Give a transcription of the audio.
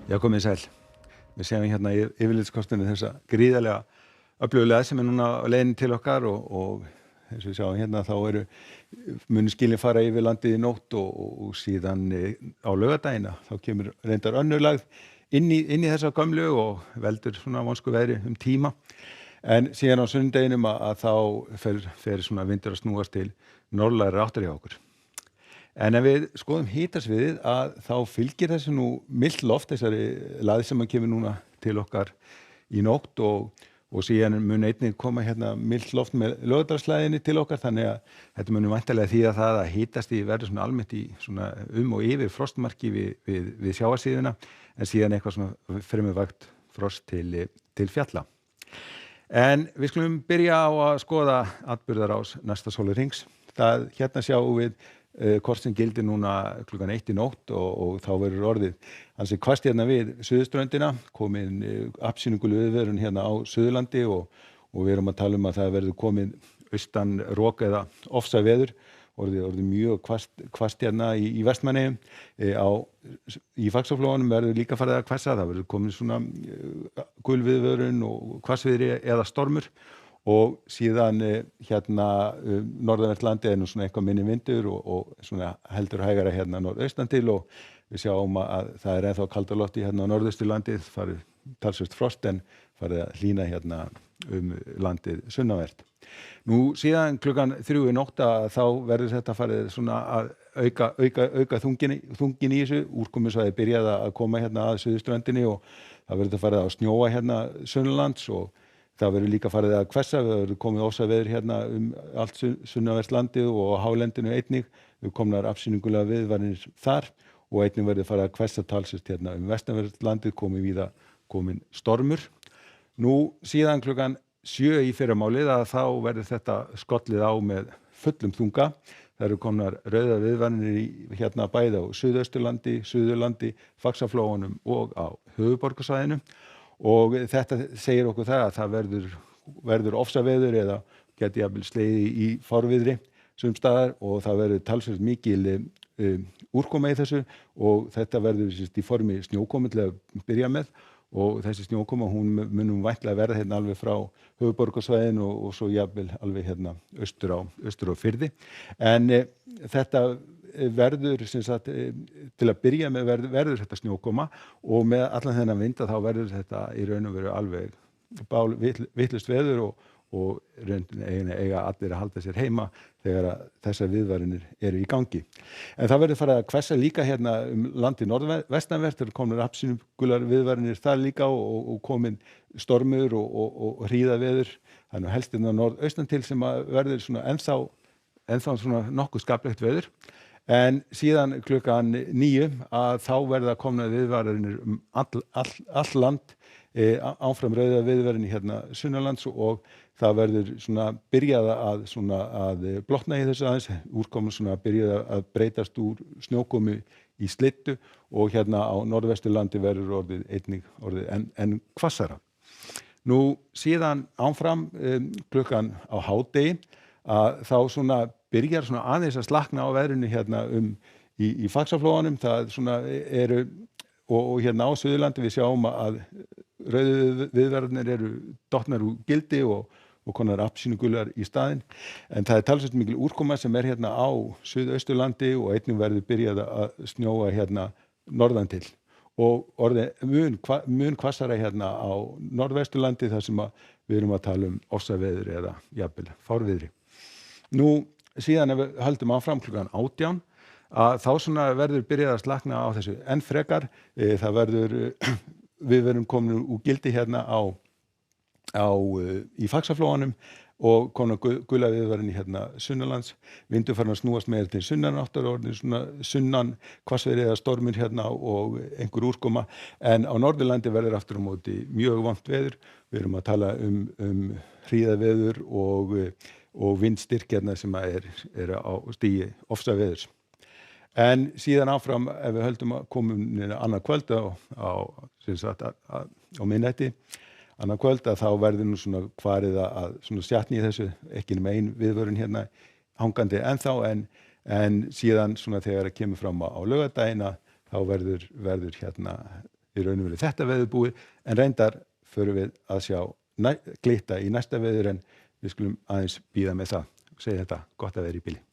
Já, komið sæl. Við séum hérna í yfirlitskostinu þessa gríðarlega öflugulega sem núna á leiðinni til okkar og eins og við sjáum hérna þá munu skilin fara yfir landið í nótt og síðan á laugardaginn þá kemur reyndar önnur lagð inn í þessa gömlu og veldur svona vonsku veðri tíma. En síðan á sunnudeginum að þá fer svona vindur að snúast til norðlægri áttar hjá okkur. En ef við skoðum hitasviðið að þá fylgir þessu nú milt loft, þessari lagð sem kemur núna til okkar í nótt og síðan mun einnig koma hérna milt loft með laugardagslæðinni til okkar, þannig að þetta mun væntanlega þýða það að hitastigi verður svona almennt í svona og yfir frostmarki við sjávarsíðuna, en síðan eitthvað svona fremurvægt frost til fjalla. En við skulum byrja á að skoða atburðarás næsta sólarhrings. Hérna sjáum við hvort sem gildir núna klukkan 1 í nótt og þá verður orðið ansi hvasst hérna við suðurströndina, komin absýningulu viðvörun hérna á Suðurlandi og við erum að tala að það verður komin austan rok eða ofsa veður, orðið mjög hvasst hérna í Vestmannaeyjum. Í Faxaflóanum verður líka farið að hvessa, það verður komin svona gul viðvörun og hvassviðri eða stormur. Og síðan hérna norðanvert landið nú svona eitthvað minni vindur og svona heldur hægara hérna norðaustan til og við sjáum að það ennþá kalda lofti hérna á norðausturlandið, farið talsvert frost en farið að hlýna hérna landið sunnanvert. Nú síðan klukkan 3 í nótt að þá verður þetta farið svona að auka þungin í þessu, úrkomusvæði byrjaði að koma hérna að suðurströndinni og það verður þetta farið að snjóa hérna sunnanlands og það verður líka farið að hvessa, við verður komið ósaveður hérna allt sunnanvert landið og á hálendinu einnig, við komnar afsýningulega viðvaranir þar og einnig verður farið að hvessa talsvert hérna vestanvert landið, komin stormur. Nú síðan klukkan 7 í fyrramálið að þá verður þetta skollið á með fullum þunga. Það eru komnar rauðar viðvaranir hérna bæði á Suðausturlandi, Suðurlandi, Faxaflóanum og á höfuðborgarsvæðinu. Og þetta segir okkur það að það verður ofsaveður eða geti jafnvel slegið í fárviðri sums staðar og það verður talsvert mikil úrkoma í þessu og þetta verður í formi snjókomu til að byrja með og þessi snjókoma hún munum væntanlega verða hérna alveg frá höfuðborgarsvæðinu og svo jafnvel alveg hérna austur á firði. En þetta verður sem sagt til að byrja með verður þetta snjókoma og með allan þennan vind þá verður þetta í raun og veru alveg vitlaust veður og eiga allir að halda sér heima þegar þessar viðvaranir eru í gangi. En það verður farið að hvessa líka hérna landið norðvestanvert, það komnar absýningular viðvaranir þar líka og komin stormur og hríðaveður, þannig helst hérna norðaustan til sem að verður svona ennþá svona nokkuð skaplegt veður. En síðan klukkan 9 að þá verða komnar viðvaranir all land, áfram rauða viðvaranir hérna sunnanlands og það verður svona byrjað að blotna í þessu aðeins, úrkoman svona byrjað að breytast úr snjókomu í slittu og hérna á norðvesturlandi verður orðið enn hvassara. Nú síðan áfram klukkan á hádegi að þá svona byrjar svona aðeins að slakna á veðrinu hérna í Faxaflóanum, það svona og hérna á Suðurlandi við sjáum að rauðu viðvaranir eru dottnar úr gildi og konar absýningular í staðinn, en það talsvert mikil úrkoma sem hérna á Suðausturlandi og einnig verður byrjað að snjóa hérna norðan til og orðið mun hvassara hérna á norðvesturlandi þar sem við erum að tala ofsaveður eða jafnvel fárviðri. Nú síðan ef við höldum áfram klukkan 18 að þá svona verður byrjað að slakna á þessu enn frekar, við verðum komin úr gildi hérna í Faxaflóanum og konar gula viðvaranir hérna sunnanlands, vindur farin að snúast meira til sunnanáttar og svona sunnan hvassviðri eða stormur hérna og einhver úrkoma, en á Norðurlandi verður aftur á móti mjög vont veður, við erum að tala hríðaveður og vindstyrk hérna sem á stigi ofsaveðurs. En síðan áfram ef við höldum að komum annað kvöld á miðnætti, annað kvöld að þá verður nú svona farið að svona sjatni í þessu, ekki nema ein viðvörun hérna hangandi ennþá en síðan svona þegar það kemur fram á laugardaginn þá verður hérna í raun og veru þetta veður búið, en reyndar förum við að sjá glitta í næsta veður en við skulum aðeins bíða með það og segja þetta gott að vera í bili.